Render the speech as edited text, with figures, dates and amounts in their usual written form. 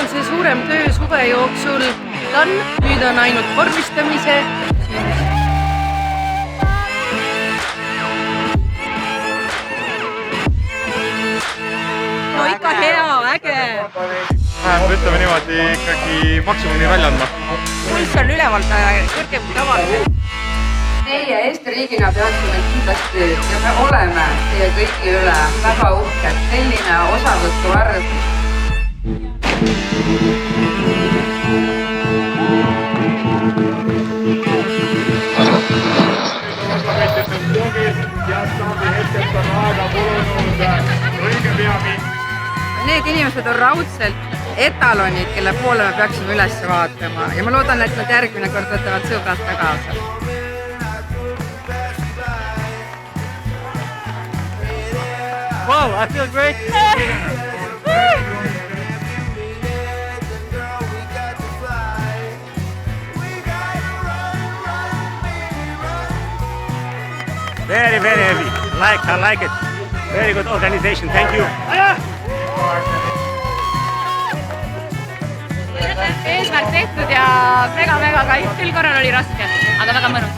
see suurem töö suve jooksul done, nüüd on ainult vormistamise. No ikka hea, äge! Ütleme niimoodi ikkagi maksimumi välja andma. Pulss on ülevalt kõrgem kui tavaliselt. Meie Eesti riigina peaksime kindlasti ja me oleme teie kõigi üle väga uhked. Selline osavõttu arv. Need inimesed on raudselt etalonid, kelle poole me peaksime üles vaatama ja ma loodan, et nad järgmine kord võtavad sõbrad ka kaasa. Wow, I feel great. Very, very heavy. I like it. Very good organization. Thank you. Eesmärk tehtud ja väga kaif, küll korral oli raske, aga väga mõnus.